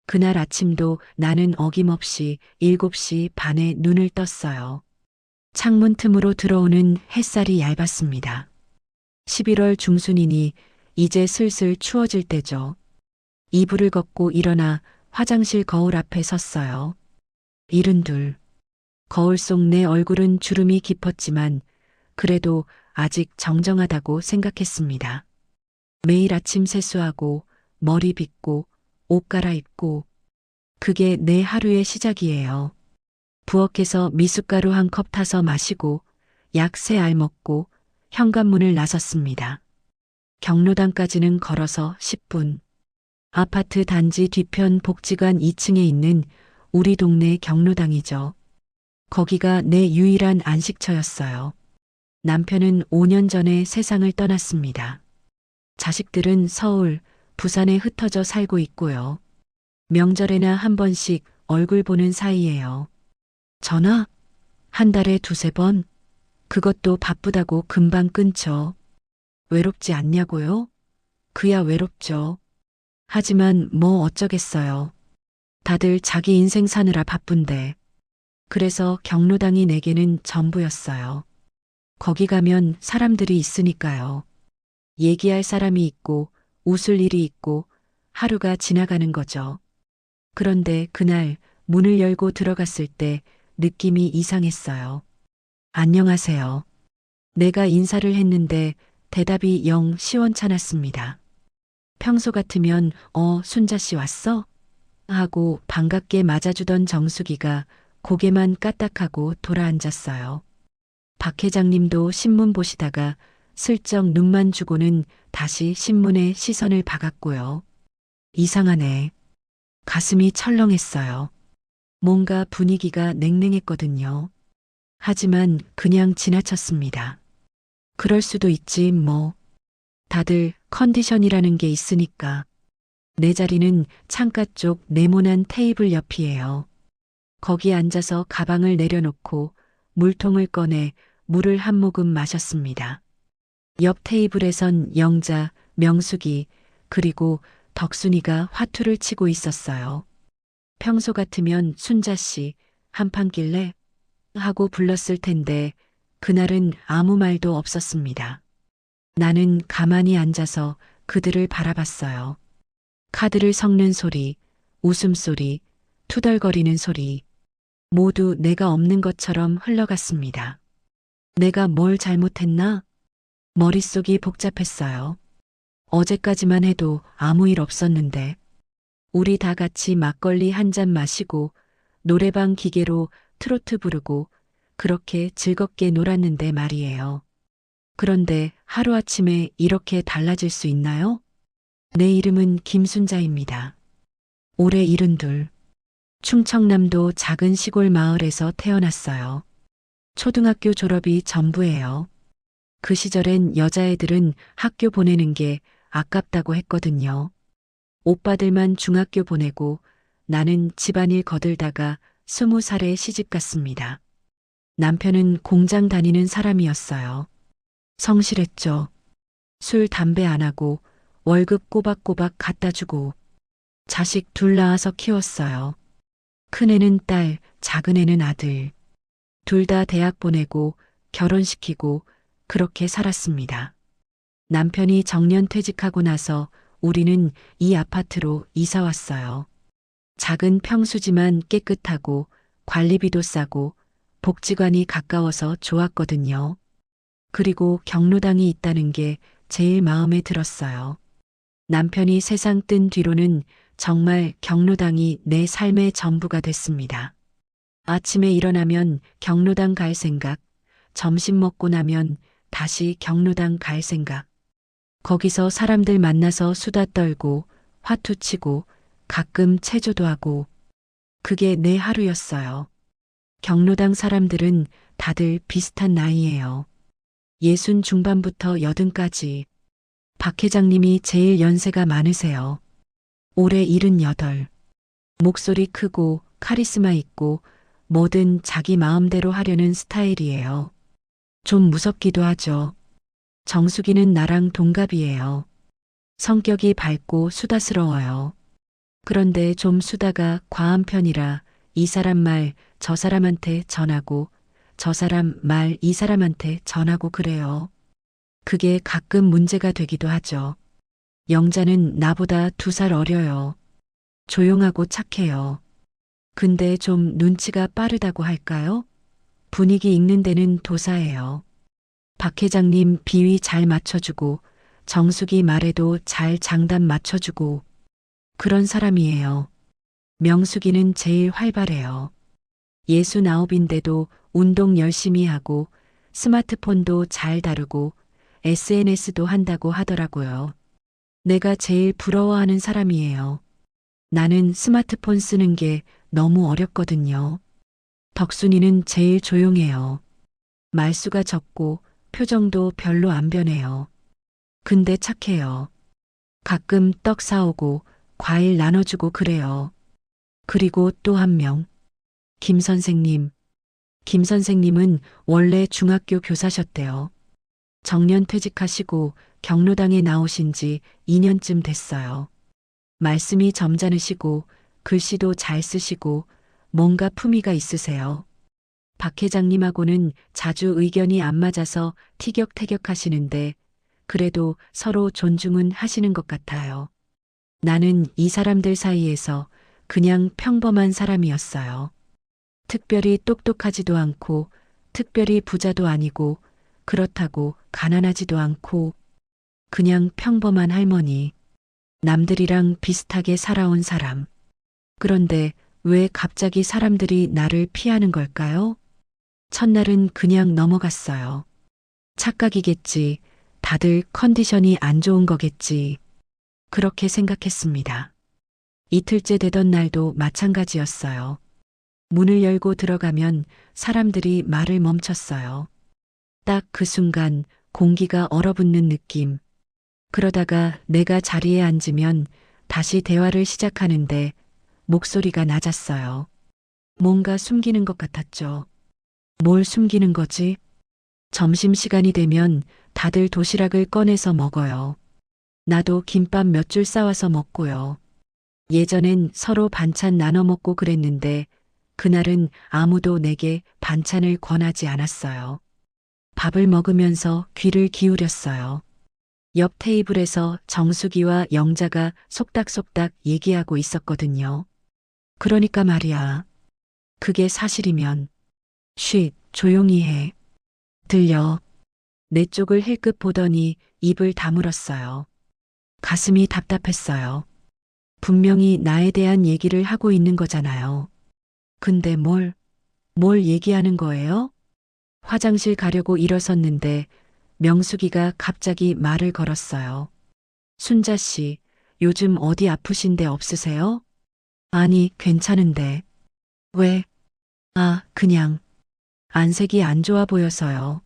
그날 아침도 나는 어김없이 7시 반에 눈을 떴어요. 창문 틈으로 들어오는 햇살이 얇았습니다. 11월 중순이니 이제 슬슬 추워질 때죠. 이불을 걷고 일어나 화장실 거울 앞에 섰어요. 72. 거울 속 내 얼굴은 주름이 깊었지만 그래도 아직 정정하다고 생각했습니다. 매일 아침 세수하고 머리 빗고 옷 갈아입고 그게 내 하루의 시작이에요. 부엌에서 미숫가루 한 컵 타서 마시고 약 3알 먹고 현관문을 나섰습니다. 경로당까지는 걸어서 10분. 아파트 단지 뒤편 복지관 2층에 있는 우리 동네 경로당이죠. 거기가 내 유일한 안식처였어요. 남편은 5년 전에 세상을 떠났습니다. 자식들은 서울, 부산에 흩어져 살고 있고요. 명절에나 한 번씩 얼굴 보는 사이예요. 전화? 한 달에 2~3번? 그것도 바쁘다고 금방 끊죠. 외롭지 않냐고요? 그야 외롭죠. 하지만 뭐 어쩌겠어요. 다들 자기 인생 사느라 바쁜데. 그래서 경로당이 내게는 전부였어요. 거기 가면 사람들이 있으니까요. 얘기할 사람이 있고 웃을 일이 있고 하루가 지나가는 거죠. 그런데 그날 문을 열고 들어갔을 때 느낌이 이상했어요. 안녕하세요. 내가 인사를 했는데 대답이 영 시원찮았습니다. 평소 같으면 순자 씨 왔어? 하고 반갑게 맞아주던 정수기가 고개만 까딱하고 돌아앉았어요. 박 회장님도 신문 보시다가 슬쩍 눈만 주고는 다시 신문에 시선을 박았고요. 이상하네. 가슴이 철렁했어요. 뭔가 분위기가 냉랭했거든요. 하지만 그냥 지나쳤습니다. 그럴 수도 있지 뭐. 다들 컨디션이라는 게 있으니까. 내 자리는 창가 쪽 네모난 테이블 옆이에요. 거기 앉아서 가방을 내려놓고 물통을 꺼내 물을 한 모금 마셨습니다. 옆 테이블에선 영자, 명숙이, 그리고 덕순이가 화투를 치고 있었어요. 평소 같으면 순자 씨, 한판 낄래? 하고 불렀을 텐데 그날은 아무 말도 없었습니다. 나는 가만히 앉아서 그들을 바라봤어요. 카드를 섞는 소리, 웃음소리, 투덜거리는 소리, 모두 내가 없는 것처럼 흘러갔습니다. 내가 뭘 잘못했나? 머릿속이 복잡했어요. 어제까지만 해도 아무 일 없었는데, 우리 다 같이 막걸리 한 잔 마시고 노래방 기계로 트로트 부르고 그렇게 즐겁게 놀았는데 말이에요. 그런데 하루아침에 이렇게 달라질 수 있나요? 내 이름은 김순자입니다. 올해 72. 충청남도 작은 시골 마을에서 태어났어요. 초등학교 졸업이 전부예요. 그 시절엔 여자애들은 학교 보내는 게 아깝다고 했거든요. 오빠들만 중학교 보내고 나는 집안일 거들다가 20살에 시집 갔습니다. 남편은 공장 다니는 사람이었어요. 성실했죠. 술, 담배 안 하고 월급 꼬박꼬박 갖다 주고 자식 둘 낳아서 키웠어요. 큰애는 딸, 작은애는 아들. 둘 다 대학 보내고 결혼시키고 그렇게 살았습니다. 남편이 정년 퇴직하고 나서 우리는 이 아파트로 이사 왔어요. 작은 평수지만 깨끗하고 관리비도 싸고 복지관이 가까워서 좋았거든요. 그리고 경로당이 있다는 게 제일 마음에 들었어요. 남편이 세상 뜬 뒤로는 정말 경로당이 내 삶의 전부가 됐습니다. 아침에 일어나면 경로당 갈 생각, 점심 먹고 나면 다시 경로당 갈 생각. 거기서 사람들 만나서 수다 떨고 화투 치고 가끔 체조도 하고 그게 내 하루였어요. 경로당 사람들은 다들 비슷한 나이예요. 60 중반부터 80까지. 박 회장님이 제일 연세가 많으세요. 올해 78. 목소리 크고 카리스마 있고 뭐든 자기 마음대로 하려는 스타일이에요. 좀 무섭기도 하죠. 정숙이는 나랑 동갑이에요. 성격이 밝고 수다스러워요. 그런데 좀 수다가 과한 편이라 이 사람 말 저 사람한테 전하고 저 사람 말 이 사람한테 전하고 그래요. 그게 가끔 문제가 되기도 하죠. 영자는 나보다 2살 어려요. 조용하고 착해요. 근데 좀 눈치가 빠르다고 할까요? 분위기 읽는 데는 도사예요. 박 회장님 비위 잘 맞춰주고 정숙이 말에도 잘 장단 맞춰주고 그런 사람이에요. 명숙이는 제일 활발해요. 69인데도 운동 열심히 하고 스마트폰도 잘 다루고 SNS도 한다고 하더라고요. 내가 제일 부러워하는 사람이에요. 나는 스마트폰 쓰는 게 너무 어렵거든요. 덕순이는 제일 조용해요. 말수가 적고 표정도 별로 안 변해요. 근데 착해요. 가끔 떡 사오고 과일 나눠주고 그래요. 그리고 또 한 명. 김 선생님. 김 선생님은 원래 중학교 교사셨대요. 정년 퇴직하시고 경로당에 나오신 지 2년쯤 됐어요. 말씀이 점잖으시고 글씨도 잘 쓰시고 뭔가 품위가 있으세요. 박 회장님하고는 자주 의견이 안 맞아서 티격태격 하시는데 그래도 서로 존중은 하시는 것 같아요. 나는 이 사람들 사이에서 그냥 평범한 사람이었어요. 특별히 똑똑하지도 않고 특별히 부자도 아니고 그렇다고 가난하지도 않고 그냥 평범한 할머니. 남들이랑 비슷하게 살아온 사람. 그런데 왜 갑자기 사람들이 나를 피하는 걸까요? 첫날은 그냥 넘어갔어요. 착각이겠지. 다들 컨디션이 안 좋은 거겠지. 그렇게 생각했습니다. 이틀째 되던 날도 마찬가지였어요. 문을 열고 들어가면 사람들이 말을 멈췄어요. 딱 그 순간 공기가 얼어붙는 느낌. 그러다가 내가 자리에 앉으면 다시 대화를 시작하는데 목소리가 낮았어요. 뭔가 숨기는 것 같았죠. 뭘 숨기는 거지? 점심시간이 되면 다들 도시락을 꺼내서 먹어요. 나도 김밥 몇 줄 싸와서 먹고요. 예전엔 서로 반찬 나눠 먹고 그랬는데 그날은 아무도 내게 반찬을 권하지 않았어요. 밥을 먹으면서 귀를 기울였어요. 옆 테이블에서 정숙이와 영자가 속닥속닥 얘기하고 있었거든요. 그러니까 말이야. 그게 사실이면 쉿, 조용히 해. 들려. 내 쪽을 힐끗 보더니 입을 다물었어요. 가슴이 답답했어요. 분명히 나에 대한 얘기를 하고 있는 거잖아요. 근데 뭘 얘기하는 거예요? 화장실 가려고 일어섰는데 명숙이가 갑자기 말을 걸었어요. 순자 씨, 요즘 어디 아프신 데 없으세요? 아니, 괜찮은데. 왜? 아, 그냥. 안색이 안 좋아 보여서요.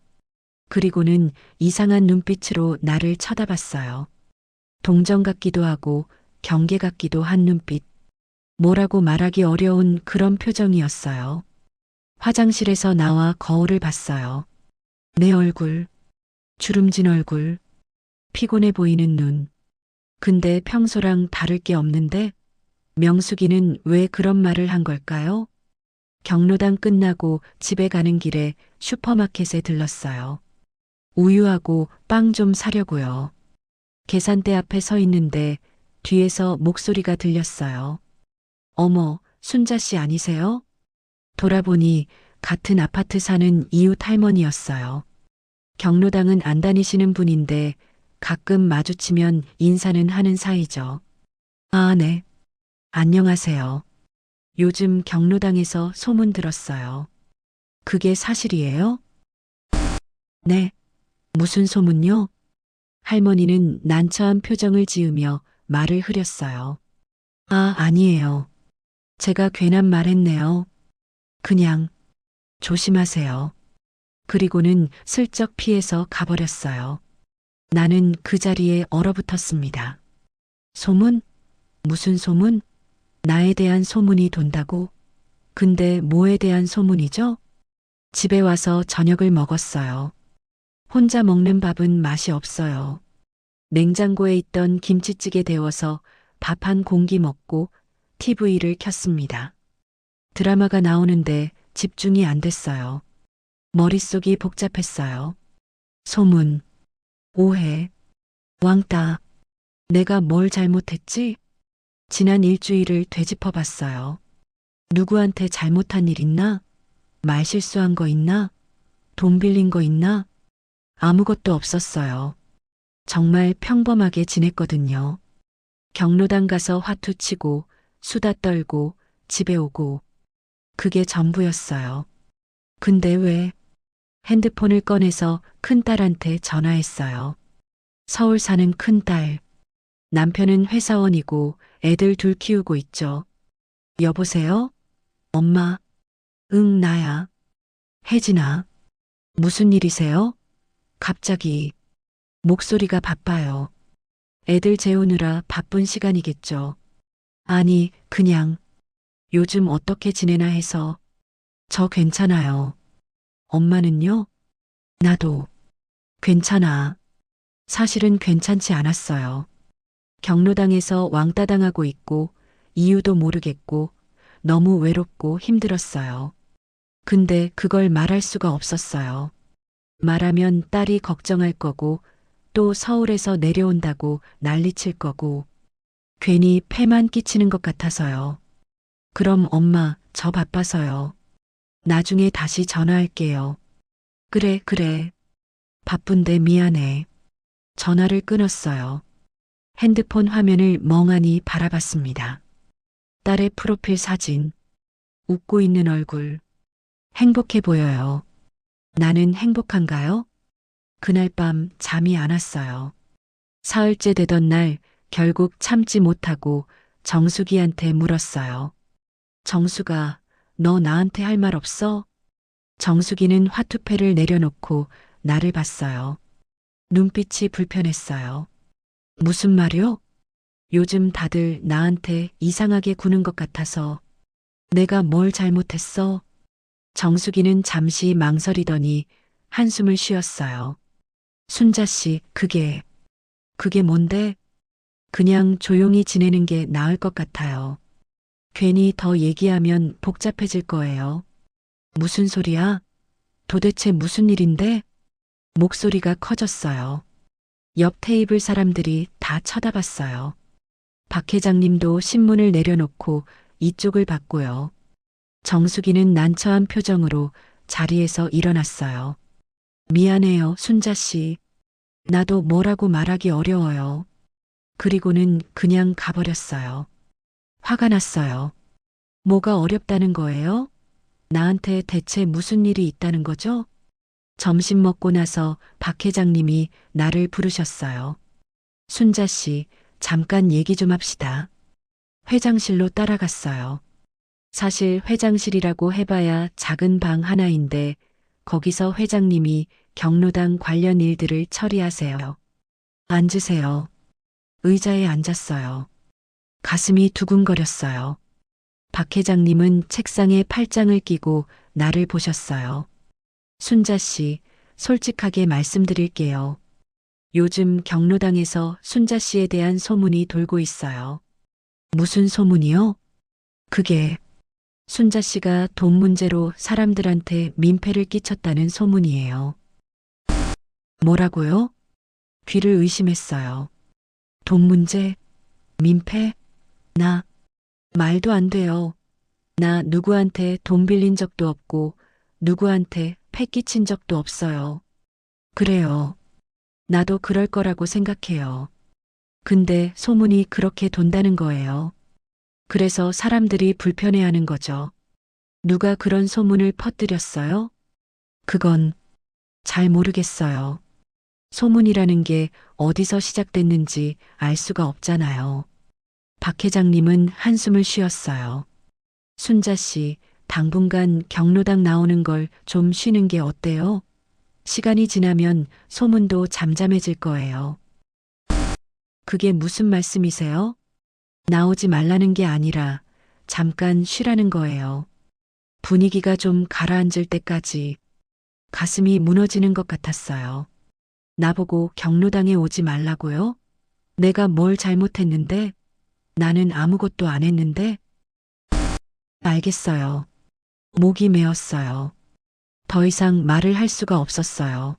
그리고는 이상한 눈빛으로 나를 쳐다봤어요. 동정 같기도 하고 경계 같기도 한 눈빛. 뭐라고 말하기 어려운 그런 표정이었어요. 화장실에서 나와 거울을 봤어요. 내 얼굴, 주름진 얼굴, 피곤해 보이는 눈. 근데 평소랑 다를 게 없는데 명숙이는 왜 그런 말을 한 걸까요? 경로당 끝나고 집에 가는 길에 슈퍼마켓에 들렀어요. 우유하고 빵 좀 사려고요. 계산대 앞에 서 있는데 뒤에서 목소리가 들렸어요. 어머, 순자 씨 아니세요? 돌아보니 같은 아파트 사는 이웃 할머니였어요. 경로당은 안 다니시는 분인데 가끔 마주치면 인사는 하는 사이죠. 아, 네. 안녕하세요. 요즘 경로당에서 소문 들었어요. 그게 사실이에요? 네. 무슨 소문요? 할머니는 난처한 표정을 지으며 말을 흐렸어요. 아, 아니에요. 제가 괜한 말 했네요. 그냥 조심하세요. 그리고는 슬쩍 피해서 가버렸어요. 나는 그 자리에 얼어붙었습니다. 소문? 무슨 소문? 나에 대한 소문이 돈다고? 근데 뭐에 대한 소문이죠? 집에 와서 저녁을 먹었어요. 혼자 먹는 밥은 맛이 없어요. 냉장고에 있던 김치찌개 데워서 밥 한 공기 먹고 TV를 켰습니다. 드라마가 나오는데 집중이 안 됐어요. 머릿속이 복잡했어요. 소문, 오해, 왕따. 내가 뭘 잘못했지? 지난 일주일을 되짚어 봤어요. 누구한테 잘못한 일 있나? 말 실수한 거 있나? 돈 빌린 거 있나? 아무것도 없었어요. 정말 평범하게 지냈거든요. 경로당 가서 화투 치고 수다 떨고 집에 오고 그게 전부였어요. 근데 왜? 핸드폰을 꺼내서 큰딸한테 전화했어요. 서울 사는 큰딸. 남편은 회사원이고 애들 둘 키우고 있죠. 여보세요? 엄마. 응, 나야. 혜진아. 무슨 일이세요? 갑자기. 목소리가 바빠요. 애들 재우느라 바쁜 시간이겠죠. 아니, 그냥 요즘 어떻게 지내나 해서. 저 괜찮아요. 엄마는요? 나도 괜찮아. 사실은 괜찮지 않았어요. 경로당에서 왕따당하고 있고 이유도 모르겠고 너무 외롭고 힘들었어요. 근데 그걸 말할 수가 없었어요. 말하면 딸이 걱정할 거고 또 서울에서 내려온다고 난리칠 거고 괜히 폐만 끼치는 것 같아서요. 그럼 엄마, 저 바빠서요. 나중에 다시 전화할게요. 그래, 그래. 바쁜데 미안해. 전화를 끊었어요. 핸드폰 화면을 멍하니 바라봤습니다. 딸의 프로필 사진. 웃고 있는 얼굴. 행복해 보여요. 나는 행복한가요? 그날 밤 잠이 안 왔어요. 사흘째 되던 날 결국 참지 못하고 정수기한테 물었어요. 정수가, 너 나한테 할 말 없어? 정수기는 화투패를 내려놓고 나를 봤어요. 눈빛이 불편했어요. 무슨 말이요? 요즘 다들 나한테 이상하게 구는 것 같아서 내가 뭘 잘못했어? 정수기는 잠시 망설이더니 한숨을 쉬었어요. 순자 씨, 그게 뭔데? 그냥 조용히 지내는 게 나을 것 같아요. 괜히 더 얘기하면 복잡해질 거예요. 무슨 소리야? 도대체 무슨 일인데? 목소리가 커졌어요. 옆 테이블 사람들이 다 쳐다봤어요. 박 회장님도 신문을 내려놓고 이쪽을 봤고요. 정수기는 난처한 표정으로 자리에서 일어났어요. 미안해요, 순자 씨. 나도 뭐라고 말하기 어려워요. 그리고는 그냥 가버렸어요. 화가 났어요. 뭐가 어렵다는 거예요? 나한테 대체 무슨 일이 있다는 거죠? 점심 먹고 나서 박 회장님이 나를 부르셨어요. 순자 씨, 잠깐 얘기 좀 합시다. 회장실로 따라갔어요. 사실 회장실이라고 해봐야 작은 방 하나인데 거기서 회장님이 경로당 관련 일들을 처리하세요. 앉으세요. 의자에 앉았어요. 가슴이 두근거렸어요. 박 회장님은 책상에 팔짱을 끼고 나를 보셨어요. 순자 씨, 솔직하게 말씀드릴게요. 요즘 경로당에서 순자 씨에 대한 소문이 돌고 있어요. 무슨 소문이요? 그게 순자 씨가 돈 문제로 사람들한테 민폐를 끼쳤다는 소문이에요. 뭐라고요? 귀를 의심했어요. 돈 문제? 민폐? 나 말도 안 돼요. 나 누구한테 돈 빌린 적도 없고 누구한테 패 끼친 적도 없어요. 그래요. 나도 그럴 거라고 생각해요. 근데 소문이 그렇게 돈다는 거예요. 그래서 사람들이 불편해하는 거죠. 누가 그런 소문을 퍼뜨렸어요? 그건 잘 모르겠어요. 소문이라는 게 어디서 시작됐는지 알 수가 없잖아요. 박 회장님은 한숨을 쉬었어요. 순자 씨, 당분간 경로당 나오는 걸 좀 쉬는 게 어때요? 시간이 지나면 소문도 잠잠해질 거예요. 그게 무슨 말씀이세요? 나오지 말라는 게 아니라 잠깐 쉬라는 거예요. 분위기가 좀 가라앉을 때까지. 가슴이 무너지는 것 같았어요. 나보고 경로당에 오지 말라고요? 내가 뭘 잘못했는데? 나는 아무것도 안 했는데? 알겠어요. 목이 메었어요. 더 이상 말을 할 수가 없었어요.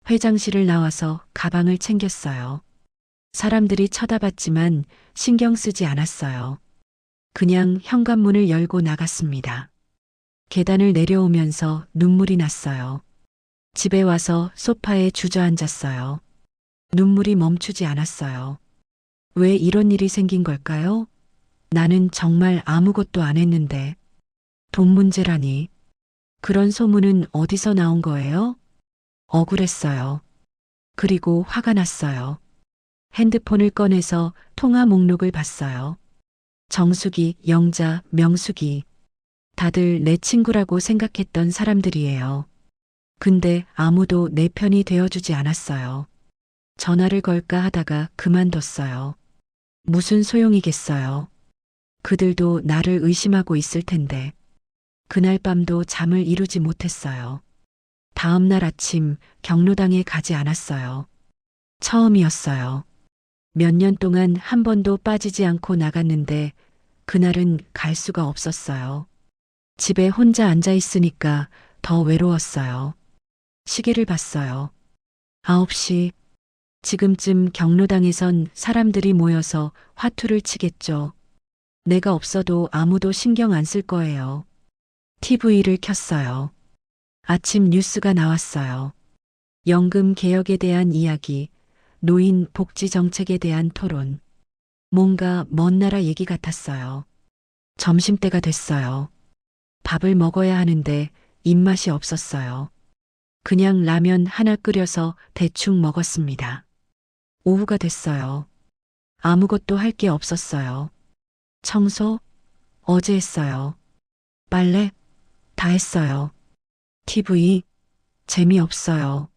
회장실을 나와서 가방을 챙겼어요. 사람들이 쳐다봤지만 신경 쓰지 않았어요. 그냥 현관문을 열고 나갔습니다. 계단을 내려오면서 눈물이 났어요. 집에 와서 소파에 주저앉았어요. 눈물이 멈추지 않았어요. 왜 이런 일이 생긴 걸까요? 나는 정말 아무것도 안 했는데. 돈 문제라니. 그런 소문은 어디서 나온 거예요? 억울했어요. 그리고 화가 났어요. 핸드폰을 꺼내서 통화 목록을 봤어요. 정숙이, 영자, 명숙이. 다들 내 친구라고 생각했던 사람들이에요. 근데 아무도 내 편이 되어주지 않았어요. 전화를 걸까 하다가 그만뒀어요. 무슨 소용이겠어요. 그들도 나를 의심하고 있을 텐데. 그날 밤도 잠을 이루지 못했어요. 다음 날 아침 경로당에 가지 않았어요. 처음이었어요. 몇 년 동안 한 번도 빠지지 않고 나갔는데 그날은 갈 수가 없었어요. 집에 혼자 앉아 있으니까 더 외로웠어요. 시계를 봤어요. 9시. 지금쯤 경로당에선 사람들이 모여서 화투를 치겠죠. 내가 없어도 아무도 신경 안 쓸 거예요. TV를 켰어요. 아침 뉴스가 나왔어요. 연금 개혁에 대한 이야기, 노인 복지 정책에 대한 토론. 뭔가 먼 나라 얘기 같았어요. 점심때가 됐어요. 밥을 먹어야 하는데 입맛이 없었어요. 그냥 라면 하나 끓여서 대충 먹었습니다. 오후가 됐어요. 아무것도 할 게 없었어요. 청소? 어제 했어요. 빨래? 다 했어요. TV? 재미없어요.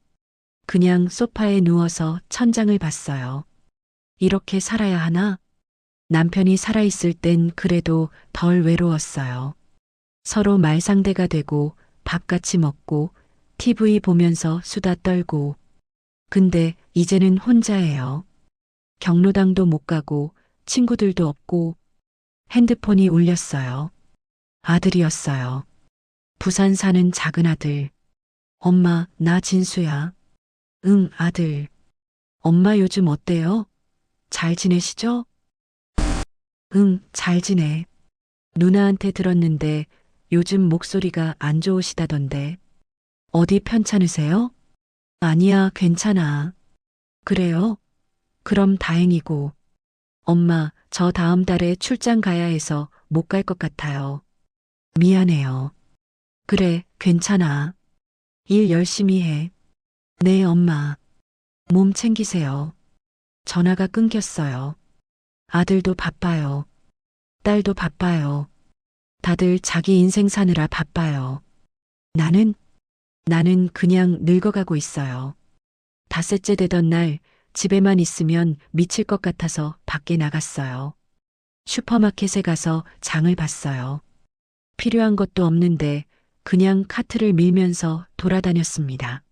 그냥 소파에 누워서 천장을 봤어요. 이렇게 살아야 하나? 남편이 살아있을 땐 그래도 덜 외로웠어요. 서로 말상대가 되고 밥 같이 먹고 TV 보면서 수다 떨고. 근데 이제는 혼자예요. 경로당도 못 가고 친구들도 없고. 핸드폰이 울렸어요. 아들이었어요. 부산 사는 작은 아들. 엄마, 나 진수야. 응, 아들. 엄마 요즘 어때요? 잘 지내시죠? 응, 잘 지내. 누나한테 들었는데 요즘 목소리가 안 좋으시다던데. 어디 편찮으세요? 아니야, 괜찮아. 그래요? 그럼 다행이고. 엄마, 저 다음 달에 출장 가야 해서 못 갈 것 같아요. 미안해요. 그래, 괜찮아. 일 열심히 해. 네, 엄마. 몸 챙기세요. 전화가 끊겼어요. 아들도 바빠요. 딸도 바빠요. 다들 자기 인생 사느라 바빠요. 나는 그냥 늙어가고 있어요. 닷새째 되던 날 집에만 있으면 미칠 것 같아서 밖에 나갔어요. 슈퍼마켓에 가서 장을 봤어요. 필요한 것도 없는데 그냥 카트를 밀면서 돌아다녔습니다.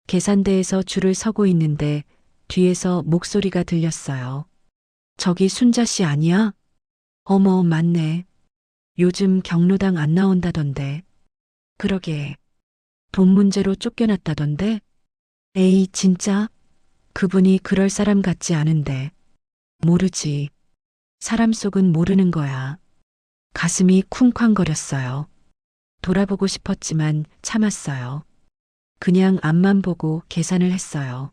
계산대에서 줄을 서고 있는데 뒤에서 목소리가 들렸어요. 저기 순자 씨 아니야? 어머, 맞네. 요즘 경로당 안 나온다던데. 그러게. 돈 문제로 쫓겨났다던데? 에이, 진짜? 그분이 그럴 사람 같지 않은데. 모르지. 사람 속은 모르는 거야. 가슴이 쿵쾅거렸어요. 돌아보고 싶었지만 참았어요. 그냥 앞만 보고 계산을 했어요.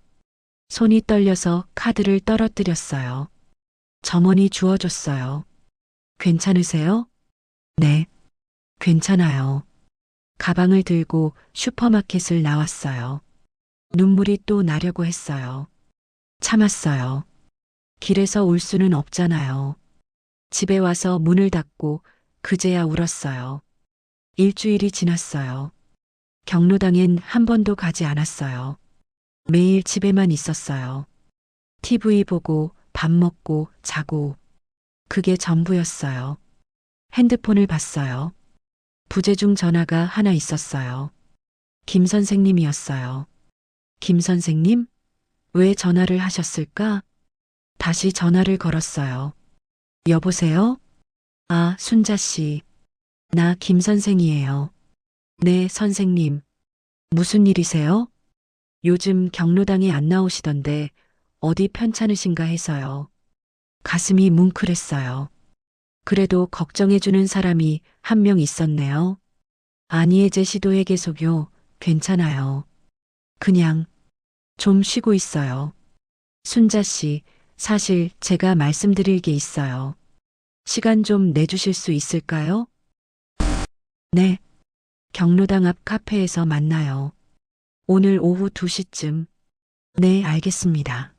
손이 떨려서 카드를 떨어뜨렸어요. 점원이 주워줬어요. 괜찮으세요? 네, 괜찮아요. 가방을 들고 슈퍼마켓을 나왔어요. 눈물이 또 나려고 했어요. 참았어요. 길에서 울 수는 없잖아요. 집에 와서 문을 닫고 그제야 울었어요. 일주일이 지났어요. 경로당엔 한 번도 가지 않았어요. 매일 집에만 있었어요. TV 보고 밥 먹고 자고. 그게 전부였어요. 핸드폰을 봤어요. 부재중 전화가 하나 있었어요. 김 선생님이었어요. 김 선생님? 왜 전화를 하셨을까? 다시 전화를 걸었어요. 여보세요? 아, 순자 씨. 나 김 선생이에요. 네, 선생님. 무슨 일이세요? 요즘 경로당에 안 나오시던데 어디 편찮으신가 해서요. 가슴이 뭉클했어요. 그래도 걱정해주는 사람이 한 명 있었네요. 안희애제 시도회계소요. 괜찮아요. 그냥 좀 쉬고 있어요. 순자 씨, 사실 제가 말씀드릴 게 있어요. 시간 좀 내주실 수 있을까요? 네. 경로당 앞 카페에서 만나요. 오늘 오후 2시쯤. 네, 알겠습니다.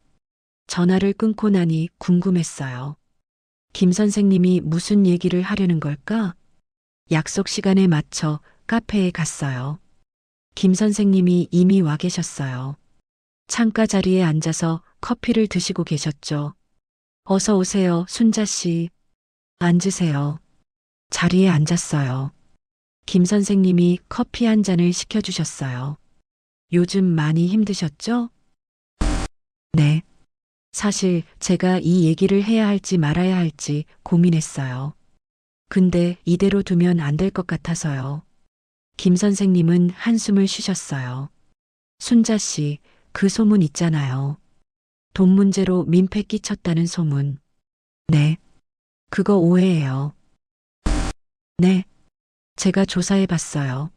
전화를 끊고 나니 궁금했어요. 김 선생님이 무슨 얘기를 하려는 걸까? 약속 시간에 맞춰 카페에 갔어요. 김 선생님이 이미 와 계셨어요. 창가 자리에 앉아서 커피를 드시고 계셨죠. 어서 오세요, 순자 씨. 앉으세요. 자리에 앉았어요. 김 선생님이 커피 한 잔을 시켜주셨어요. 요즘 많이 힘드셨죠? 네. 사실 제가 이 얘기를 해야 할지 말아야 할지 고민했어요. 근데 이대로 두면 안 될 것 같아서요. 김 선생님은 한숨을 쉬셨어요. 순자 씨, 그 소문 있잖아요. 돈 문제로 민폐 끼쳤다는 소문. 네. 그거 오해예요. 네. 제가 조사해 봤어요.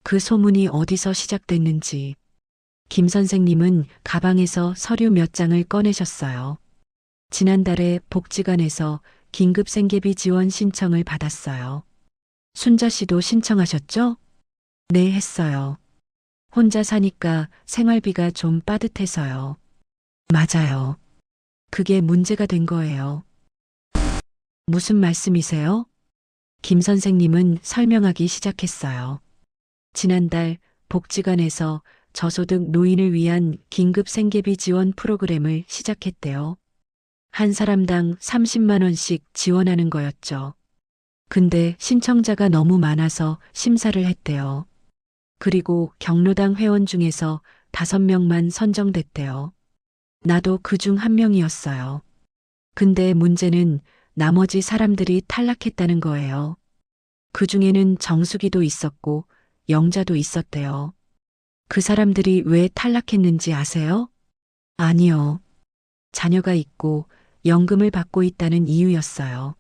그 소문이 어디서 시작됐는지. 김 선생님은 가방에서 서류 몇 장을 꺼내셨어요. 지난달에 복지관에서 긴급 생계비 지원 신청을 받았어요. 순자 씨도 신청하셨죠? 네, 했어요. 혼자 사니까 생활비가 좀 빠듯해서요. 맞아요. 그게 문제가 된 거예요. 무슨 말씀이세요? 김 선생님은 설명하기 시작했어요. 지난달 복지관에서 저소득 노인을 위한 긴급 생계비 지원 프로그램을 시작했대요. 한 사람당 30만 원씩 지원하는 거였죠. 근데 신청자가 너무 많아서 심사를 했대요. 그리고 경로당 회원 중에서 5명만 선정됐대요. 나도 그 중 한 명이었어요. 근데 문제는 나머지 사람들이 탈락했다는 거예요. 그 중에는 정수기도 있었고 영자도 있었대요. 그 사람들이 왜 탈락했는지 아세요? 아니요. 자녀가 있고 연금을 받고 있다는 이유였어요.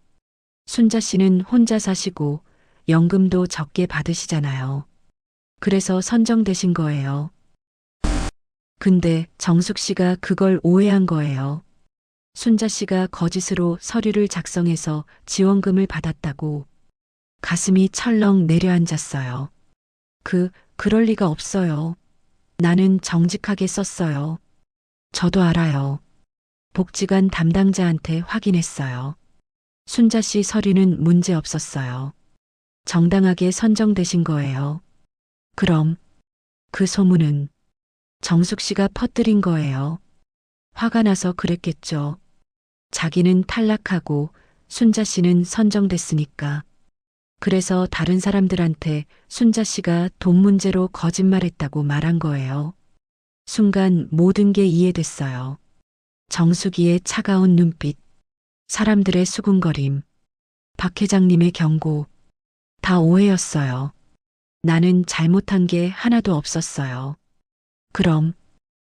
순자 씨는 혼자 사시고 연금도 적게 받으시잖아요. 그래서 선정되신 거예요. 근데 정숙 씨가 그걸 오해한 거예요. 순자 씨가 거짓으로 서류를 작성해서 지원금을 받았다고. 가슴이 철렁 내려앉았어요. 그럴 리가 없어요. 나는 정직하게 썼어요. 저도 알아요. 복지관 담당자한테 확인했어요. 순자 씨 서류는 문제 없었어요. 정당하게 선정되신 거예요. 그럼 그 소문은 정숙 씨가 퍼뜨린 거예요. 화가 나서 그랬겠죠. 자기는 탈락하고 순자 씨는 선정됐으니까. 그래서 다른 사람들한테 순자 씨가 돈 문제로 거짓말했다고 말한 거예요. 순간 모든 게 이해됐어요. 정수기의 차가운 눈빛, 사람들의 수군거림, 박 회장님의 경고, 다 오해였어요. 나는 잘못한 게 하나도 없었어요. 그럼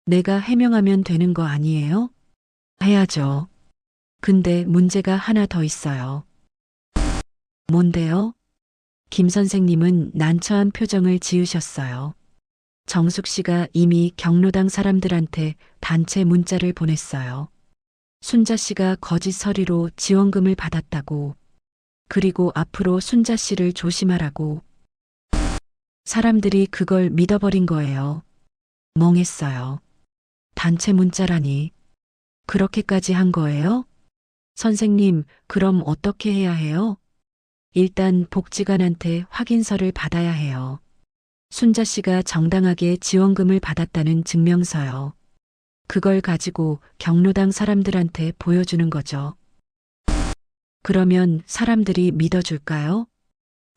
내가 해명하면 되는 거 아니에요? 해야죠. 근데 문제가 하나 더 있어요. 뭔데요? 김 선생님은 난처한 표정을 지으셨어요. 정숙 씨가 이미 경로당 사람들한테 단체 문자를 보냈어요. 순자 씨가 거짓 서류로 지원금을 받았다고. 그리고 앞으로 순자 씨를 조심하라고. 사람들이 그걸 믿어버린 거예요. 멍했어요. 단체 문자라니. 그렇게까지 한 거예요? 선생님, 그럼 어떻게 해야 해요? 일단 복지관한테 확인서를 받아야 해요. 순자 씨가 정당하게 지원금을 받았다는 증명서요. 그걸 가지고 경로당 사람들한테 보여주는 거죠. 그러면 사람들이 믿어줄까요?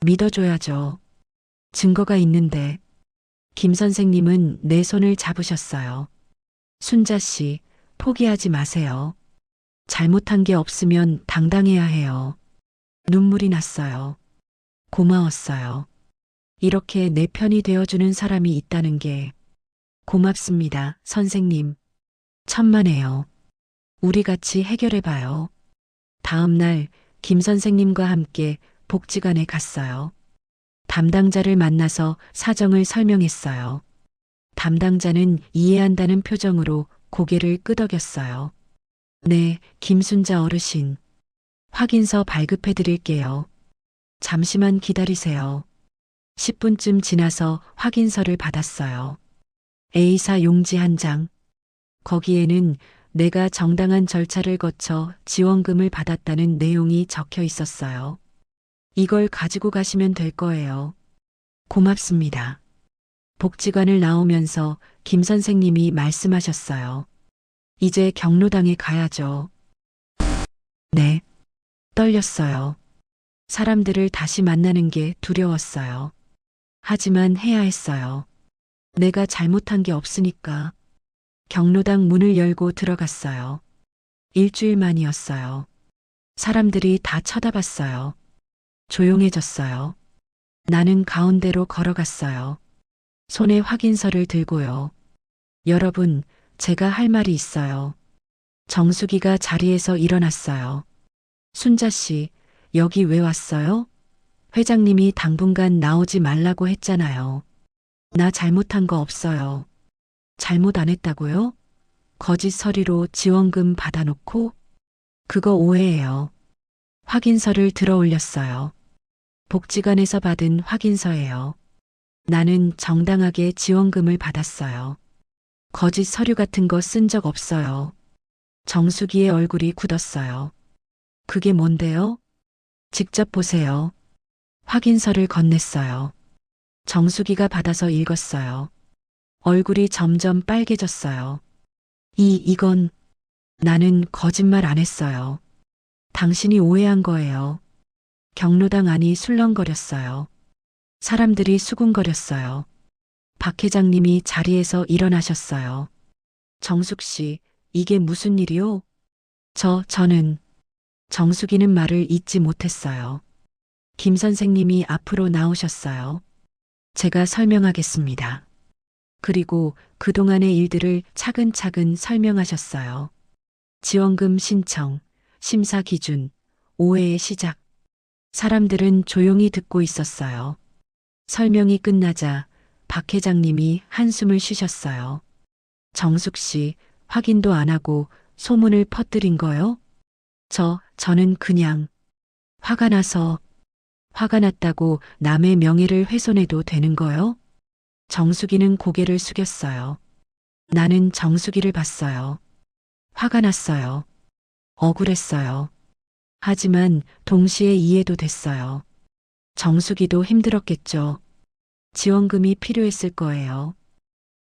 믿어줘야죠. 증거가 있는데. 김 선생님은 내 손을 잡으셨어요. 순자 씨, 포기하지 마세요. 잘못한 게 없으면 당당해야 해요. 눈물이 났어요. 고마웠어요. 이렇게 내 편이 되어주는 사람이 있다는 게 고맙습니다, 선생님. 천만에요. 우리 같이 해결해봐요. 다음 날 김 선생님과 함께 복지관에 갔어요. 담당자를 만나서 사정을 설명했어요. 담당자는 이해한다는 표정으로 고개를 끄덕였어요. 네, 김순자 어르신. 확인서 발급해 드릴게요. 잠시만 기다리세요. 10분쯤 지나서 확인서를 받았어요. A사 용지 한 장. 거기에는 내가 정당한 절차를 거쳐 지원금을 받았다는 내용이 적혀 있었어요. 이걸 가지고 가시면 될 거예요. 고맙습니다. 복지관을 나오면서 김 선생님이 말씀하셨어요. 이제 경로당에 가야죠. 네. 떨렸어요. 사람들을 다시 만나는 게 두려웠어요. 하지만 해야 했어요. 내가 잘못한 게 없으니까. 경로당 문을 열고 들어갔어요. 일주일 만이었어요. 사람들이 다 쳐다봤어요. 조용해졌어요. 나는 가운데로 걸어갔어요. 손에 확인서를 들고요. 여러분, 제가 할 말이 있어요. 정수기가 자리에서 일어났어요. 순자 씨, 여기 왜 왔어요? 회장님이 당분간 나오지 말라고 했잖아요. 나 잘못한 거 없어요. 잘못 안 했다고요? 거짓 서류로 지원금 받아놓고? 그거 오해예요. 확인서를 들어 올렸어요. 복지관에서 받은 확인서예요. 나는 정당하게 지원금을 받았어요. 거짓 서류 같은 거 쓴 적 없어요. 정수기의 얼굴이 굳었어요. 그게 뭔데요? 직접 보세요. 확인서를 건넸어요. 정수기가 받아서 읽었어요. 얼굴이 점점 빨개졌어요. 이건 나는 거짓말 안 했어요. 당신이 오해한 거예요. 경로당 안이 술렁거렸어요. 사람들이 수군거렸어요. 박 회장님이 자리에서 일어나셨어요. 정숙 씨, 이게 무슨 일이요? 저는 정숙이는 말을 잇지 못했어요. 김 선생님이 앞으로 나오셨어요. 제가 설명하겠습니다. 그리고 그동안의 일들을 차근차근 설명하셨어요. 지원금 신청, 심사 기준, 오해의 시작. 사람들은 조용히 듣고 있었어요. 설명이 끝나자 박 회장님이 한숨을 쉬셨어요. 정숙 씨, 확인도 안 하고 소문을 퍼뜨린 거요? 저는 그냥 화가 났다고 남의 명예를 훼손해도 되는 거요? 정숙이는 고개를 숙였어요. 나는 정숙이를 봤어요. 화가 났어요. 억울했어요. 하지만 동시에 이해도 됐어요. 정숙이도 힘들었겠죠. 지원금이 필요했을 거예요.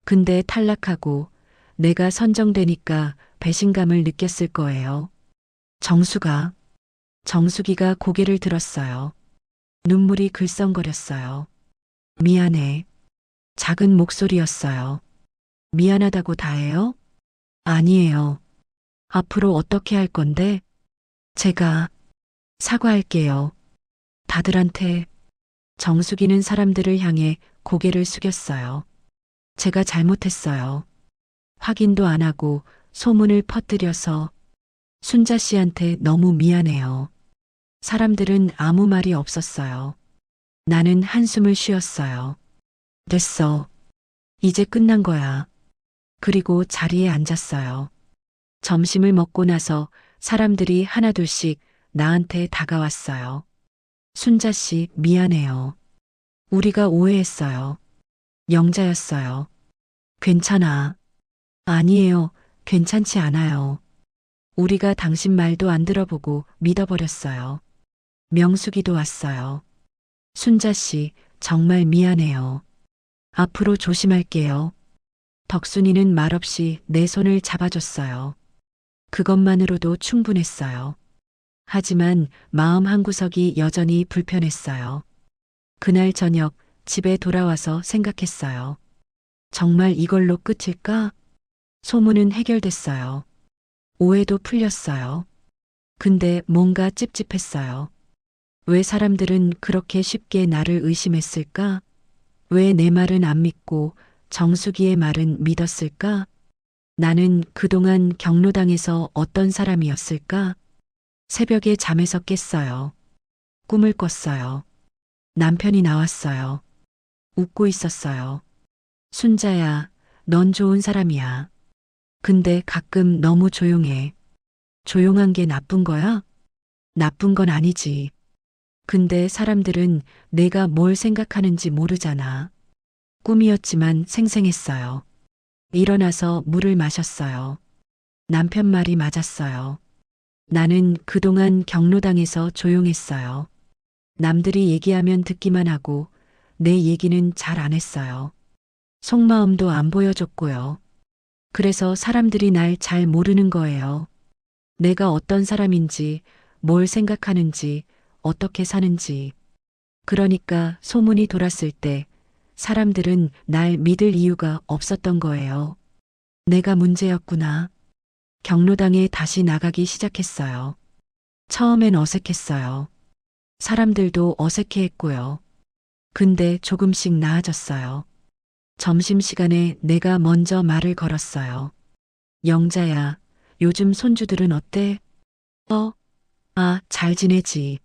근데 탈락하고 내가 선정되니까 배신감을 느꼈을 거예요. 정숙이가 고개를 들었어요. 눈물이 글썽거렸어요. 미안해. 작은 목소리였어요. 미안하다고 다 해요? 아니에요. 앞으로 어떻게 할 건데? 제가 사과할게요. 다들한테. 정숙이는 사람들을 향해 고개를 숙였어요. 제가 잘못했어요. 확인도 안 하고 소문을 퍼뜨려서 순자 씨한테 너무 미안해요. 사람들은 아무 말이 없었어요. 나는 한숨을 쉬었어요. 됐어. 이제 끝난 거야. 그리고 자리에 앉았어요. 점심을 먹고 나서 사람들이 하나둘씩 나한테 다가왔어요. 순자 씨, 미안해요. 우리가 오해했어요. 영자였어요. 괜찮아. 아니에요. 괜찮지 않아요. 우리가 당신 말도 안 들어보고 믿어버렸어요. 명숙이도 왔어요. 순자 씨, 정말 미안해요. 앞으로 조심할게요. 덕순이는 말없이 내 손을 잡아줬어요. 그것만으로도 충분했어요. 하지만 마음 한구석이 여전히 불편했어요. 그날 저녁 집에 돌아와서 생각했어요. 정말 이걸로 끝일까? 소문은 해결됐어요. 오해도 풀렸어요. 근데 뭔가 찝찝했어요. 왜 사람들은 그렇게 쉽게 나를 의심했을까? 왜 내 말은 안 믿고 정숙이의 말은 믿었을까? 나는 그동안 경로당에서 어떤 사람이었을까? 새벽에 잠에서 깼어요. 꿈을 꿨어요. 남편이 나왔어요. 웃고 있었어요. 순자야, 넌 좋은 사람이야. 근데 가끔 너무 조용해. 조용한 게 나쁜 거야? 나쁜 건 아니지. 근데 사람들은 내가 뭘 생각하는지 모르잖아. 꿈이었지만 생생했어요. 일어나서 물을 마셨어요. 남편 말이 맞았어요. 나는 그동안 경로당에서 조용했어요. 남들이 얘기하면 듣기만 하고 내 얘기는 잘 안 했어요. 속마음도 안 보여줬고요. 그래서 사람들이 날 잘 모르는 거예요. 내가 어떤 사람인지, 뭘 생각하는지, 어떻게 사는지. 그러니까 소문이 돌았을 때 사람들은 날 믿을 이유가 없었던 거예요. 내가 문제였구나. 경로당에 다시 나가기 시작했어요. 처음엔 어색했어요. 사람들도 어색해했고요. 근데 조금씩 나아졌어요. 점심시간에 내가 먼저 말을 걸었어요. 영자야, 요즘 손주들은 어때? 잘 지내지.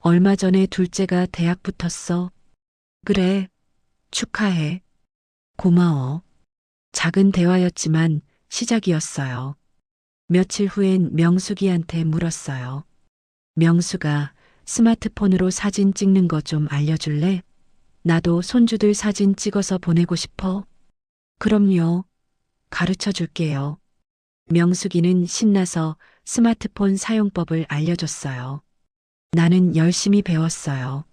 얼마 전에 둘째가 대학 붙었어. 그래, 축하해. 고마워. 작은 대화였지만 시작이었어요. 며칠 후엔 명숙이한테 물었어요. 명숙아, 스마트폰으로 사진 찍는 거 좀 알려줄래? 나도 손주들 사진 찍어서 보내고 싶어. 그럼요. 가르쳐 줄게요. 명숙이는 신나서 스마트폰 사용법을 알려줬어요. 나는 열심히 배웠어요.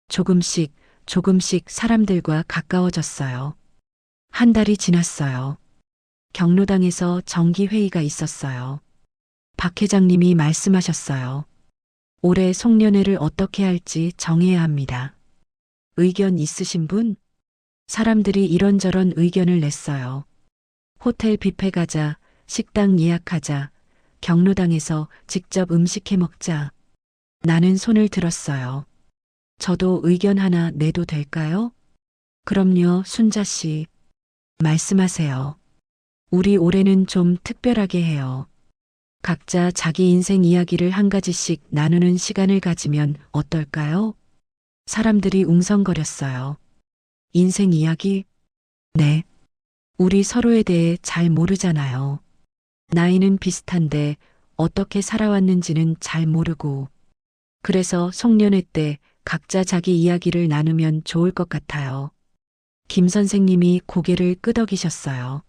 조금씩, 조금씩 사람들과 가까워졌어요. 한 달이 지났어요. 경로당에서 정기회의가 있었어요. 박 회장님이 말씀하셨어요. 올해 송년회를 어떻게 할지 정해야 합니다. 의견 있으신 분? 사람들이 이런저런 의견을 냈어요. 호텔 뷔페 가자, 식당 예약하자, 경로당에서 직접 음식 해 먹자. 나는 손을 들었어요. 저도 의견 하나 내도 될까요? 그럼요, 순자 씨. 말씀하세요. 우리 올해는 좀 특별하게 해요. 각자 자기 인생 이야기를 한 가지씩 나누는 시간을 가지면 어떨까요? 사람들이 웅성거렸어요. 인생 이야기? 네. 우리 서로에 대해 잘 모르잖아요. 나이는 비슷한데 어떻게 살아왔는지는 잘 모르고. 그래서 송년회 때 각자 자기 이야기를 나누면 좋을 것 같아요. 김 선생님이 고개를 끄덕이셨어요.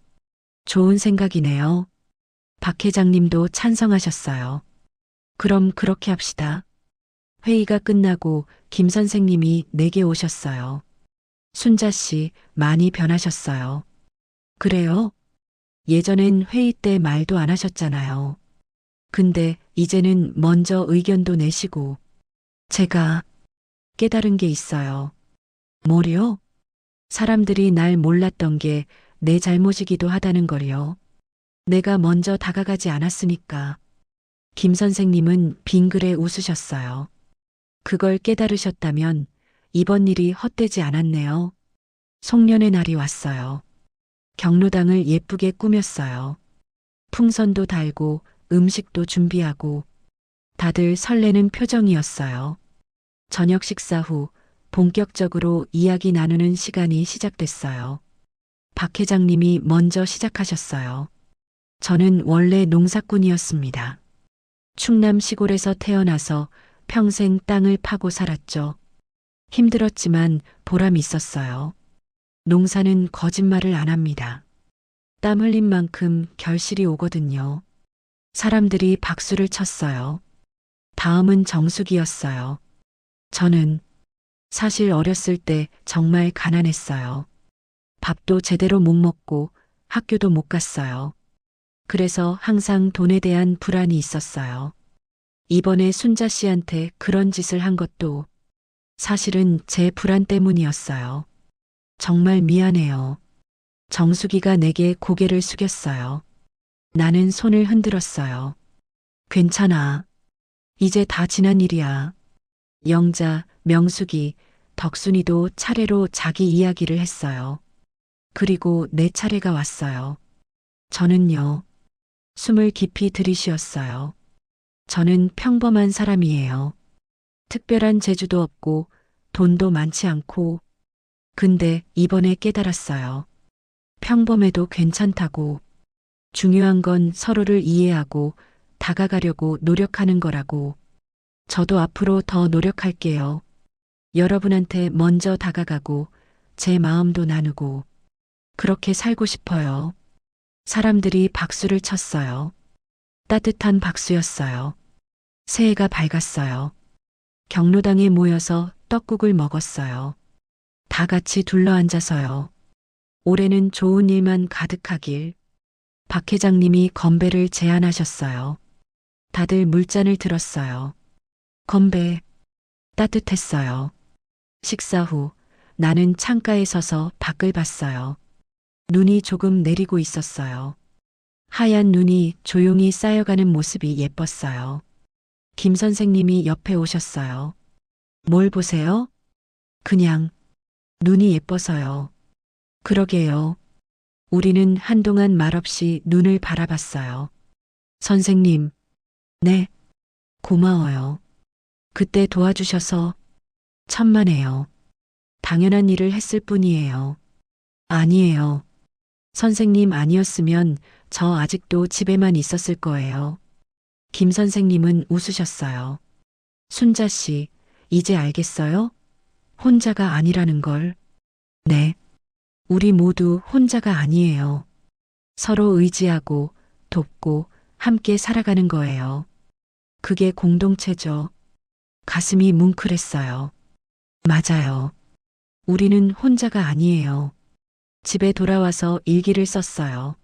좋은 생각이네요. 박 회장님도 찬성하셨어요. 그럼 그렇게 합시다. 회의가 끝나고 김 선생님이 내게 오셨어요. 순자 씨, 많이 변하셨어요. 그래요? 예전엔 회의 때 말도 안 하셨잖아요. 근데 이제는 먼저 의견도 내시고. 제가 깨달은 게 있어요. 뭐요? 사람들이 날 몰랐던 게 내 잘못이기도 하다는 걸요. 내가 먼저 다가가지 않았으니까. 김 선생님은 빙그레 웃으셨어요. 그걸 깨달으셨다면 이번 일이 헛되지 않았네요. 송년회 날이 왔어요. 경로당을 예쁘게 꾸몄어요. 풍선도 달고 음식도 준비하고 다들 설레는 표정이었어요. 저녁 식사 후 본격적으로 이야기 나누는 시간이 시작됐어요. 박 회장님이 먼저 시작하셨어요. 저는 원래 농사꾼이었습니다. 충남 시골에서 태어나서 평생 땅을 파고 살았죠. 힘들었지만 보람이 있었어요. 농사는 거짓말을 안 합니다. 땀 흘린 만큼 결실이 오거든요. 사람들이 박수를 쳤어요. 다음은 정숙이었어요. 저는 사실 어렸을 때 정말 가난했어요. 밥도 제대로 못 먹고 학교도 못 갔어요. 그래서 항상 돈에 대한 불안이 있었어요. 이번에 순자 씨한테 그런 짓을 한 것도 사실은 제 불안 때문이었어요. 정말 미안해요. 정숙이가 내게 고개를 숙였어요. 나는 손을 흔들었어요. 괜찮아. 이제 다 지난 일이야. 영자, 명숙이, 덕순이도 차례로 자기 이야기를 했어요. 그리고 내 차례가 왔어요. 저는요. 숨을 깊이 들이쉬었어요. 저는 평범한 사람이에요. 특별한 재주도 없고 돈도 많지 않고 근데 이번에 깨달았어요. 평범해도 괜찮다고. 중요한 건 서로를 이해하고 다가가려고 노력하는 거라고. 저도 앞으로 더 노력할게요. 여러분한테 먼저 다가가고 제 마음도 나누고 그렇게 살고 싶어요. 사람들이 박수를 쳤어요. 따뜻한 박수였어요. 새해가 밝았어요. 경로당에 모여서 떡국을 먹었어요. 다 같이 둘러앉아서요. 올해는 좋은 일만 가득하길. 박 회장님이 건배를 제안하셨어요. 다들 물잔을 들었어요. 건배. 따뜻했어요. 식사 후 나는 창가에 서서 밖을 봤어요. 눈이 조금 내리고 있었어요. 하얀 눈이 조용히 쌓여가는 모습이 예뻤어요. 김 선생님이 옆에 오셨어요. 뭘 보세요? 그냥 눈이 예뻐서요. 그러게요. 우리는 한동안 말없이 눈을 바라봤어요. 선생님, 네, 고마워요. 그때 도와주셔서 천만에요. 당연한 일을 했을 뿐이에요. 아니에요. 선생님 아니었으면 저 아직도 집에만 있었을 거예요. 김 선생님은 웃으셨어요. 순자 씨, 이제 알겠어요? 혼자가 아니라는 걸. 네. 우리 모두 혼자가 아니에요. 서로 의지하고 돕고 함께 살아가는 거예요. 그게 공동체죠. 가슴이 뭉클했어요. 맞아요. 우리는 혼자가 아니에요. 집에 돌아와서 일기를 썼어요.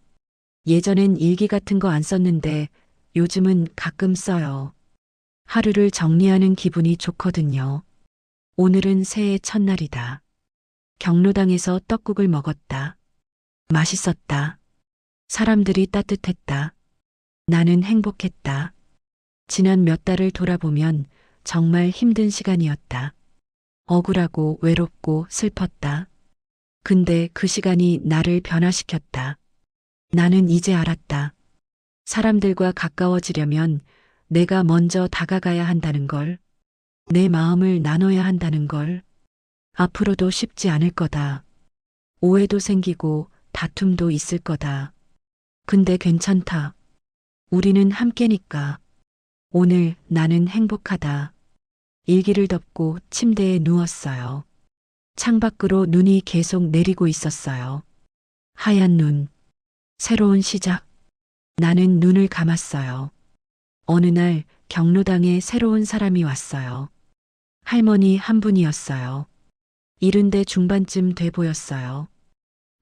예전엔 일기 같은 거 안 썼는데 요즘은 가끔 써요. 하루를 정리하는 기분이 좋거든요. 오늘은 새해 첫날이다. 경로당에서 떡국을 먹었다. 맛있었다. 사람들이 따뜻했다. 나는 행복했다. 지난 몇 달을 돌아보면 정말 힘든 시간이었다. 억울하고 외롭고 슬펐다. 근데 그 시간이 나를 변화시켰다. 나는 이제 알았다. 사람들과 가까워지려면 내가 먼저 다가가야 한다는 걸, 내 마음을 나눠야 한다는 걸, 앞으로도 쉽지 않을 거다. 오해도 생기고 다툼도 있을 거다. 근데 괜찮다. 우리는 함께니까. 오늘 나는 행복하다. 일기를 덮고 침대에 누웠어요. 창밖으로 눈이 계속 내리고 있었어요. 하얀 눈. 새로운 시작. 나는 눈을 감았어요. 어느 날 경로당에 새로운 사람이 왔어요. 할머니 한 분이었어요. 70대 중반쯤 돼 보였어요.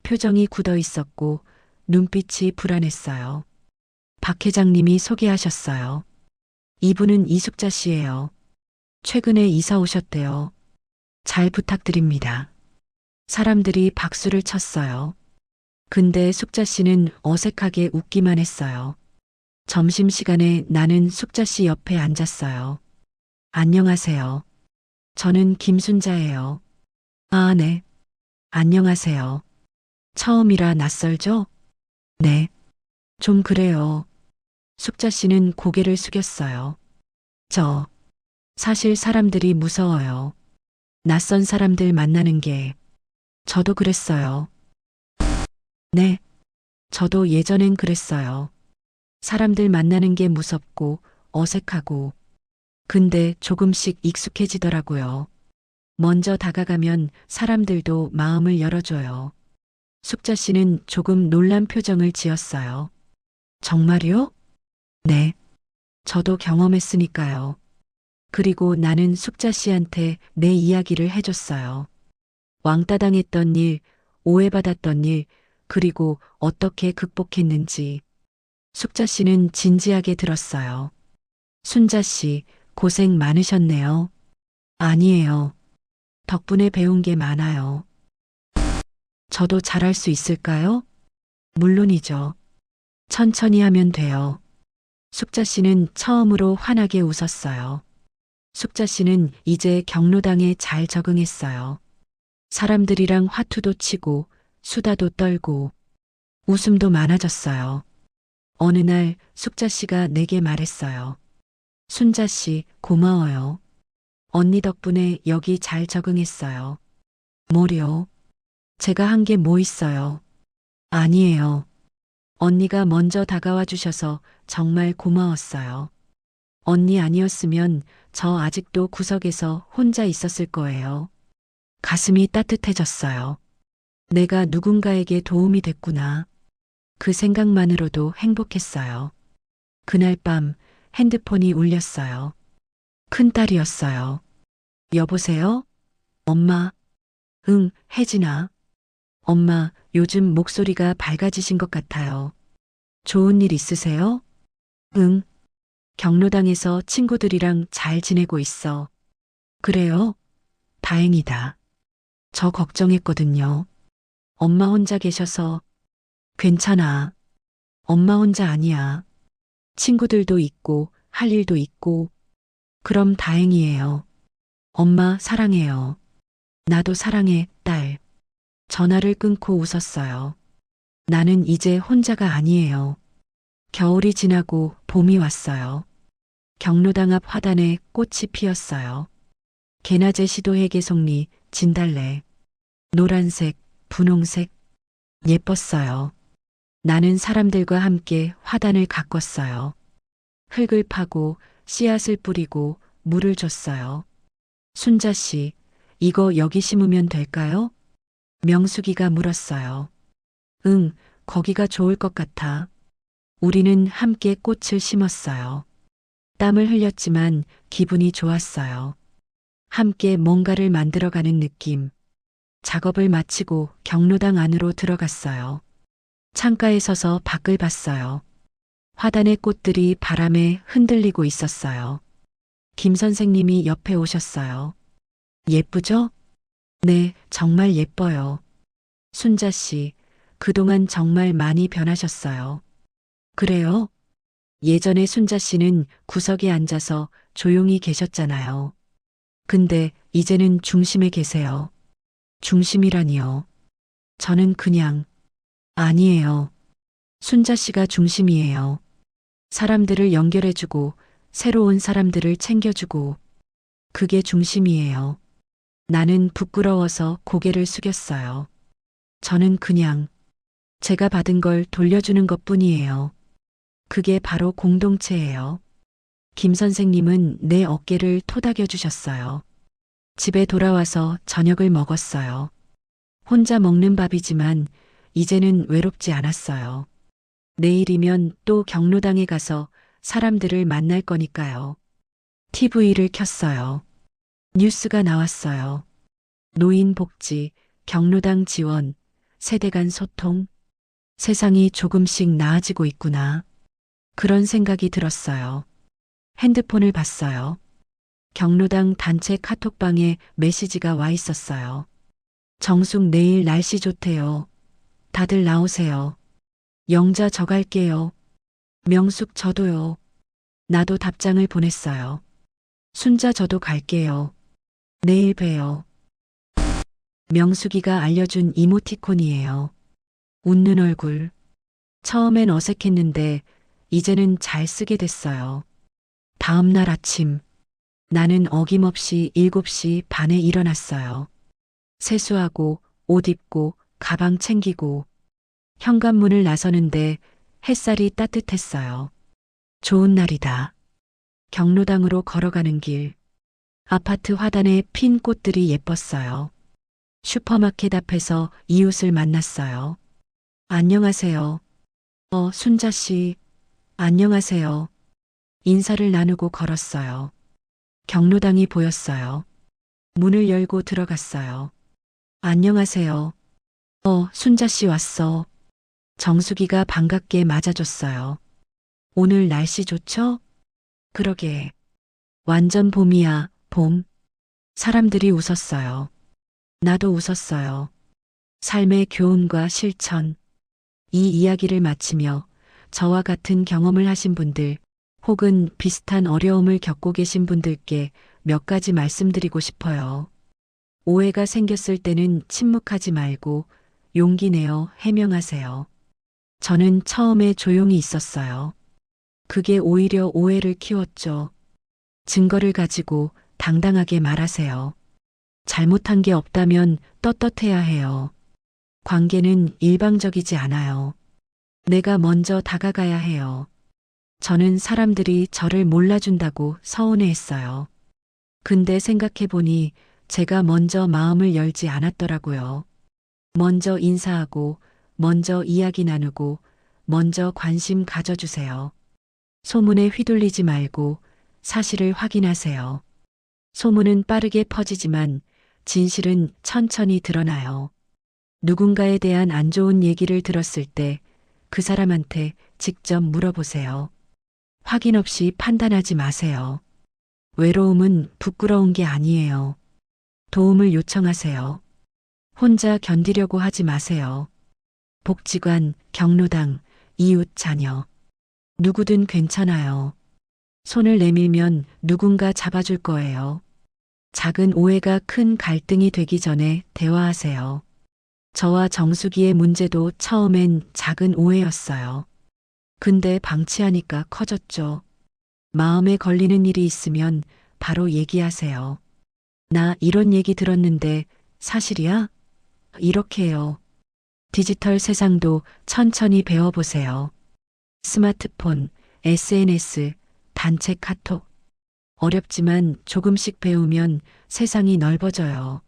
표정이 굳어 있었고 눈빛이 불안했어요. 박 회장님이 소개하셨어요. 이분은 이숙자 씨예요. 최근에 이사 오셨대요. 잘 부탁드립니다. 사람들이 박수를 쳤어요. 근데 숙자 씨는 어색하게 웃기만 했어요. 점심시간에 나는 숙자 씨 옆에 앉았어요. 안녕하세요. 저는 김순자예요. 아, 네. 안녕하세요. 처음이라 낯설죠? 네. 좀 그래요. 숙자 씨는 고개를 숙였어요. 사실 사람들이 무서워요. 낯선 사람들 만나는 게. 저도 그랬어요. 네. 저도 예전엔 그랬어요. 사람들 만나는 게 무섭고 어색하고. 근데 조금씩 익숙해지더라고요. 먼저 다가가면 사람들도 마음을 열어줘요. 숙자 씨는 조금 놀란 표정을 지었어요. 정말요? 네. 저도 경험했으니까요. 그리고 나는 숙자 씨한테 내 이야기를 해줬어요. 왕따 당했던 일, 오해받았던 일, 그리고 어떻게 극복했는지. 숙자 씨는 진지하게 들었어요. 순자 씨, 고생 많으셨네요. 아니에요. 덕분에 배운 게 많아요. 저도 잘할 수 있을까요? 물론이죠. 천천히 하면 돼요. 숙자 씨는 처음으로 환하게 웃었어요. 숙자 씨는 이제 경로당에 잘 적응했어요. 사람들이랑 화투도 치고 수다도 떨고 웃음도 많아졌어요. 어느 날 숙자 씨가 내게 말했어요. 순자 씨, 고마워요. 언니 덕분에 여기 잘 적응했어요. 뭐요? 제가 한 게 뭐 있어요? 아니에요. 언니가 먼저 다가와 주셔서 정말 고마웠어요. 언니 아니었으면 저 아직도 구석에서 혼자 있었을 거예요. 가슴이 따뜻해졌어요. 내가 누군가에게 도움이 됐구나. 그 생각만으로도 행복했어요. 그날 밤 핸드폰이 울렸어요. 큰딸이었어요. 여보세요? 엄마. 응, 혜진아. 엄마, 요즘 목소리가 밝아지신 것 같아요. 좋은 일 있으세요? 응. 경로당에서 친구들이랑 잘 지내고 있어. 그래요? 다행이다. 저 걱정했거든요. 엄마 혼자 계셔서. 괜찮아. 엄마 혼자 아니야. 친구들도 있고, 할 일도 있고. 그럼 다행이에요. 엄마 사랑해요. 나도 사랑해, 딸. 전화를 끊고 웃었어요. 나는 이제 혼자가 아니에요. 겨울이 지나고 봄이 왔어요. 경로당 앞 화단에 꽃이 피었어요. 개나제 시도해개 송리, 진달래. 노란색, 분홍색. 예뻤어요. 나는 사람들과 함께 화단을 가꿨어요. 흙을 파고 씨앗을 뿌리고 물을 줬어요. 순자 씨, 이거 여기 심으면 될까요? 명숙이가 물었어요. 응, 거기가 좋을 것 같아. 우리는 함께 꽃을 심었어요. 땀을 흘렸지만 기분이 좋았어요. 함께 뭔가를 만들어가는 느낌. 작업을 마치고 경로당 안으로 들어갔어요. 창가에 서서 밖을 봤어요. 화단의 꽃들이 바람에 흔들리고 있었어요. 김 선생님이 옆에 오셨어요. 예쁘죠? 네, 정말 예뻐요. 순자 씨, 그동안 정말 많이 변하셨어요. 그래요? 예전에 순자 씨는 구석에 앉아서 조용히 계셨잖아요. 근데 이제는 중심에 계세요. 중심이라니요. 저는 그냥, 아니에요. 순자 씨가 중심이에요. 사람들을 연결해주고, 새로운 사람들을 챙겨주고, 그게 중심이에요. 나는 부끄러워서 고개를 숙였어요. 저는 그냥, 제가 받은 걸 돌려주는 것 뿐이에요. 그게 바로 공동체예요. 김 선생님은 내 어깨를 토닥여 주셨어요. 집에 돌아와서 저녁을 먹었어요. 혼자 먹는 밥이지만 이제는 외롭지 않았어요. 내일이면 또 경로당에 가서 사람들을 만날 거니까요. TV를 켰어요. 뉴스가 나왔어요. 노인 복지, 경로당 지원, 세대 간 소통. 세상이 조금씩 나아지고 있구나. 그런 생각이 들었어요. 핸드폰을 봤어요. 경로당 단체 카톡방에 메시지가 와 있었어요. 정숙 내일 날씨 좋대요. 다들 나오세요. 영자 저 갈게요. 명숙 저도요. 나도 답장을 보냈어요. 순자 저도 갈게요. 내일 봬요. 명숙이가 알려준 이모티콘이에요. 웃는 얼굴. 처음엔 어색했는데 이제는 잘 쓰게 됐어요. 다음 날 아침 나는 어김없이 7시 반에 일어났어요. 세수하고 옷 입고 가방 챙기고 현관문을 나서는데 햇살이 따뜻했어요. 좋은 날이다. 경로당으로 걸어가는 길. 아파트 화단에 핀 꽃들이 예뻤어요. 슈퍼마켓 앞에서 이웃을 만났어요. 안녕하세요. 순자 씨. 안녕하세요. 인사를 나누고 걸었어요. 경로당이 보였어요. 문을 열고 들어갔어요. 안녕하세요. 순자 씨 왔어. 정숙이가 반갑게 맞아줬어요. 오늘 날씨 좋죠? 그러게. 완전 봄이야, 봄. 사람들이 웃었어요. 나도 웃었어요. 삶의 교훈과 실천. 이 이야기를 마치며 저와 같은 경험을 하신 분들 혹은 비슷한 어려움을 겪고 계신 분들께 몇 가지 말씀드리고 싶어요. 오해가 생겼을 때는 침묵하지 말고 용기 내어 해명하세요. 저는 처음에 조용히 있었어요. 그게 오히려 오해를 키웠죠. 증거를 가지고 당당하게 말하세요. 잘못한 게 없다면 떳떳해야 해요. 관계는 일방적이지 않아요. 내가 먼저 다가가야 해요. 저는 사람들이 저를 몰라준다고 서운해했어요. 근데 생각해보니 제가 먼저 마음을 열지 않았더라고요. 먼저 인사하고, 먼저 이야기 나누고, 먼저 관심 가져주세요. 소문에 휘둘리지 말고 사실을 확인하세요. 소문은 빠르게 퍼지지만 진실은 천천히 드러나요. 누군가에 대한 안 좋은 얘기를 들었을 때 그 사람한테 직접 물어보세요. 확인 없이 판단하지 마세요. 외로움은 부끄러운 게 아니에요. 도움을 요청하세요. 혼자 견디려고 하지 마세요. 복지관, 경로당, 이웃, 자녀. 누구든 괜찮아요. 손을 내밀면 누군가 잡아줄 거예요. 작은 오해가 큰 갈등이 되기 전에 대화하세요. 저와 정수기의 문제도 처음엔 작은 오해였어요. 근데 방치하니까 커졌죠. 마음에 걸리는 일이 있으면 바로 얘기하세요. 나 이런 얘기 들었는데 사실이야? 이렇게요. 디지털 세상도 천천히 배워보세요. 스마트폰, SNS, 단체 카톡. 어렵지만 조금씩 배우면 세상이 넓어져요.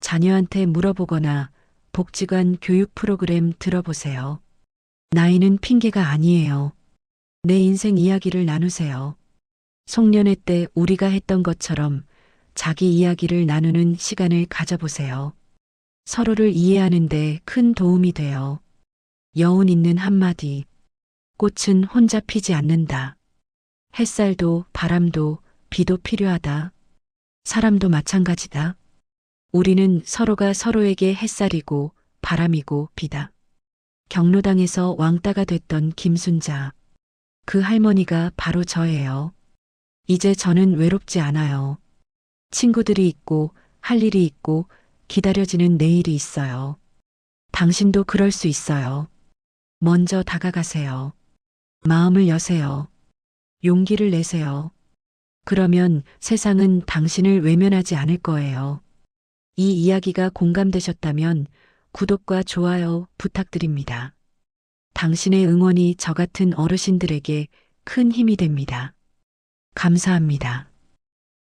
자녀한테 물어보거나 복지관 교육 프로그램 들어보세요. 나이는 핑계가 아니에요. 내 인생 이야기를 나누세요. 송년회 때 우리가 했던 것처럼 자기 이야기를 나누는 시간을 가져보세요. 서로를 이해하는데 큰 도움이 돼요. 여운 있는 한마디. 꽃은 혼자 피지 않는다. 햇살도 바람도 비도 필요하다. 사람도 마찬가지다. 우리는 서로가 서로에게 햇살이고 바람이고 비다. 경로당에서 왕따가 됐던 김순자. 그 할머니가 바로 저예요. 이제 저는 외롭지 않아요. 친구들이 있고 할 일이 있고 기다려지는 내일이 있어요. 당신도 그럴 수 있어요. 먼저 다가가세요. 마음을 여세요. 용기를 내세요. 그러면 세상은 당신을 외면하지 않을 거예요. 이 이야기가 공감되셨다면 구독과 좋아요 부탁드립니다. 당신의 응원이 저 같은 어르신들에게 큰 힘이 됩니다. 감사합니다.